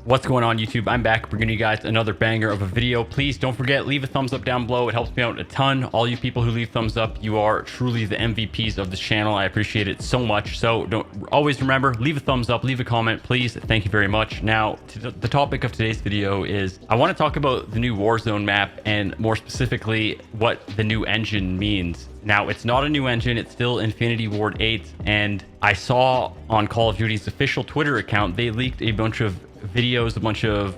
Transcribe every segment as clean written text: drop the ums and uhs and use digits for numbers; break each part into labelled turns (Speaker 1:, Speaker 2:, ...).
Speaker 1: What's going on, YouTube? I'm back bringing you guys another banger of a video. Please don't forget, leave a thumbs up down below. It helps me out a ton. All you people who leave thumbs up, you are truly the MVPs of this channel. I appreciate it so much. So don't always remember, leave a thumbs up, leave a comment, please. Thank you very much. Now, the topic of today's video is I want to talk about the new Warzone map and more specifically what the new engine means. Now, it's not a new engine, it's still Infinity Ward 8, and I saw on Call of Duty's official Twitter account, they leaked a bunch of videos, a bunch of,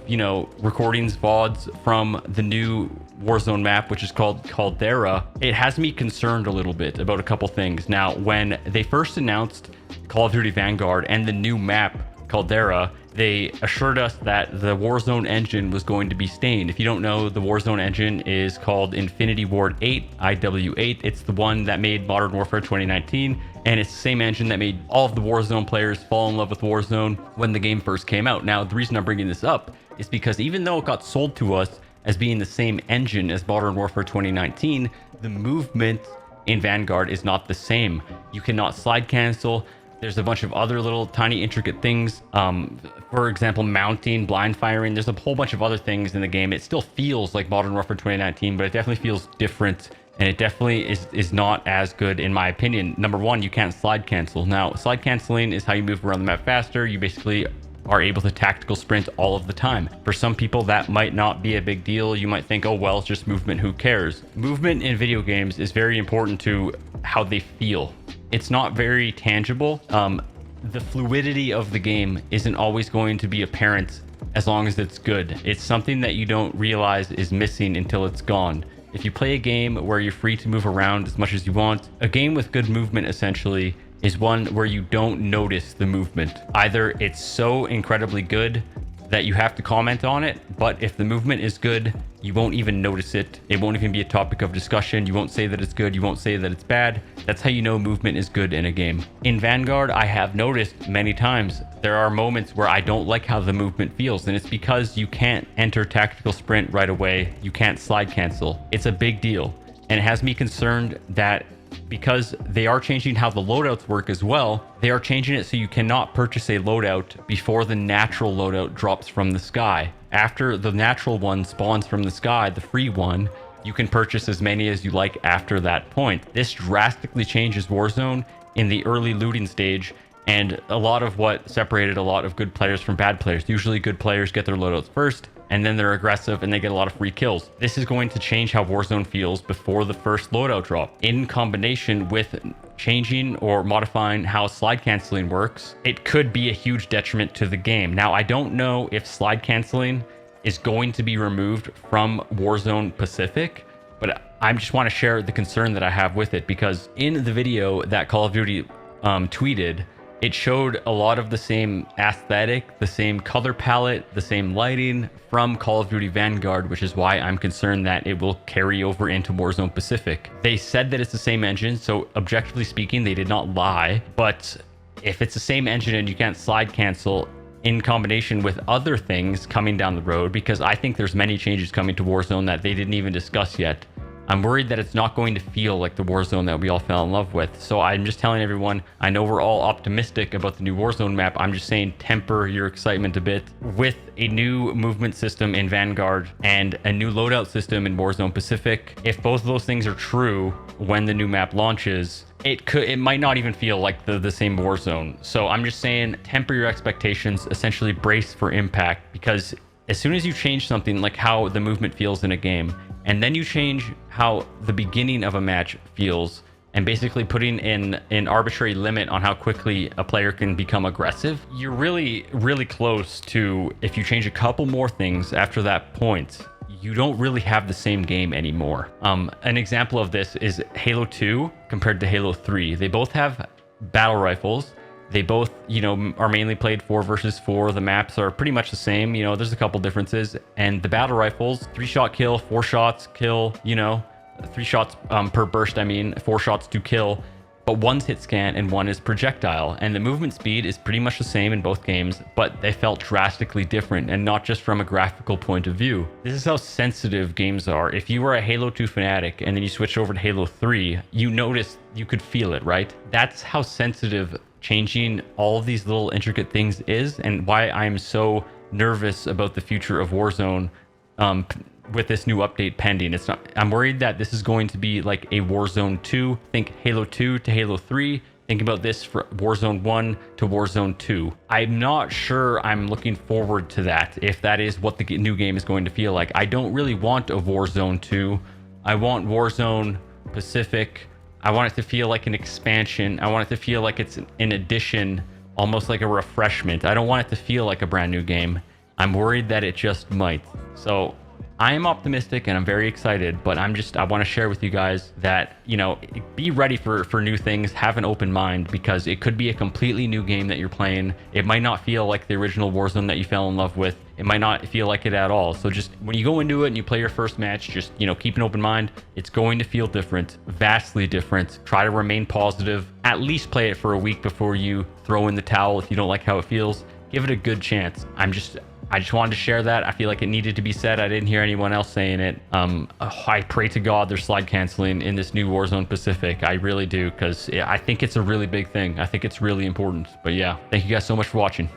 Speaker 1: recordings, VODs from the new Warzone map, which is called Caldera. It has me concerned a little bit about a couple things. Now, when they first announced Call of Duty Vanguard and the new map, Caldera, they assured us that the Warzone engine was going to be stained. If you don't know, the Warzone engine is called Infinity Ward 8, IW8. It's the one that made Modern Warfare 2019, and it's the same engine that made all of the Warzone players fall in love with Warzone when the game first came out. Now, the reason I'm bringing this up is because even though it got sold to us as being the same engine as Modern Warfare 2019, the movement in Vanguard is not the same. You cannot slide cancel. There's a bunch of other little tiny intricate things. For example, mounting, blind firing. There's a whole bunch of other things in the game. It still feels like Modern Warfare 2019, but it definitely feels different. And it definitely is not as good, in my opinion. Number one, you can't slide cancel. Now, slide canceling is how you move around the map faster. You basically are able to tactical sprint all of the time. For some people, that might not be a big deal. You might think, oh, well, it's just movement. Who cares? Movement in video games is very important to how they feel. It's not very tangible. The fluidity of the game isn't always going to be apparent as long as it's good. It's something that you don't realize is missing until it's gone. If you play a game where you're free to move around as much as you want, a game with good movement essentially is one where you don't notice the movement. Either it's so incredibly good that you have to comment on it, but if the movement is good, you won't even notice it. It won't even be a topic of discussion. You won't say that it's good. You won't say that it's bad. That's how you know movement is good in a game. In Vanguard, I have noticed many times there are moments where I don't like how the movement feels, and it's because you can't enter tactical sprint right away. You can't slide cancel. It's a big deal, and it has me concerned that because they are changing how the loadouts work as well, they are changing it so you cannot purchase a loadout before the natural loadout drops from the sky. After the natural one spawns from the sky, the free one, you can purchase as many as you like after that point. This drastically changes Warzone in the early looting stage, and a lot of what separated a lot of good players from bad players. Usually good players get their loadouts first, and then they're aggressive and they get a lot of free kills. This is going to change how Warzone feels before the first loadout drop. In combination with changing or modifying how slide canceling works, it could be a huge detriment to the game. Now, I don't know if slide canceling is going to be removed from Warzone Pacific, but I just want to share the concern that I have with it, because in the video that Call of Duty tweeted, it showed a lot of the same aesthetic, the same color palette, the same lighting from Call of Duty Vanguard, which is why I'm concerned that it will carry over into Warzone Pacific. They said that it's the same engine, so objectively speaking, they did not lie. But if it's the same engine and you can't slide cancel in combination with other things coming down the road, because I think there's many changes coming to Warzone that they didn't even discuss yet, I'm worried that it's not going to feel like the Warzone that we all fell in love with. So I'm just telling everyone, I know we're all optimistic about the new Warzone map. I'm just saying temper your excitement a bit. With a new movement system in Vanguard and a new loadout system in Warzone Pacific, if both of those things are true when the new map launches, it might not even feel like the same Warzone. So I'm just saying, temper your expectations, essentially brace for impact, because as soon as you change something like how the movement feels in a game, and then you change how the beginning of a match feels, and basically putting in an arbitrary limit on how quickly a player can become aggressive, you're really, really close to, if you change a couple more things after that point, you don't really have the same game anymore. An example of this is Halo 2 compared to Halo 3. They both have battle rifles. They both, are mainly played 4 versus 4. The maps are pretty much the same. There's a couple differences. And the battle rifles, 3-shot kill, 4 shots kill, 3 shots per burst, 4 shots to kill. But one's hit scan and one is projectile. And the movement speed is pretty much the same in both games, but they felt drastically different, and not just from a graphical point of view. This is how sensitive games are. If you were a Halo 2 fanatic and then you switched over to Halo 3, you noticed, you could feel it, right? That's how sensitive changing all of these little intricate things is, and why I'm so nervous about the future of Warzone with this new update pending. I'm worried that this is going to be like a Warzone 2. Think Halo 2 to Halo 3. Think about this for Warzone 1 to Warzone 2. I'm not sure I'm looking forward to that, if that is what the new game is going to feel like. I don't really want a Warzone 2. I want Warzone Pacific. I want it to feel like an expansion. I want it to feel like it's an addition, almost like a refreshment. I don't want it to feel like a brand new game. I'm worried that it just might. So I am optimistic and I'm very excited, but I want to share with you guys that, you know, be ready for new things, have an open mind, because it could be a completely new game that you're playing. It might not feel like the original Warzone that you fell in love with. It might not feel like it at all. So just when you go into it and you play your first match, just, you know, keep an open mind. It's going to feel different, vastly different. Try to remain positive. At least play it for a week before you throw in the towel if you don't like how it feels. Give it a good chance. I just wanted to share that. I feel like it needed to be said. I didn't hear anyone else saying it. I pray to God there's slide canceling in this new Warzone Pacific. I really do, because I think it's a really big thing. I think it's really important. But yeah, thank you guys so much for watching.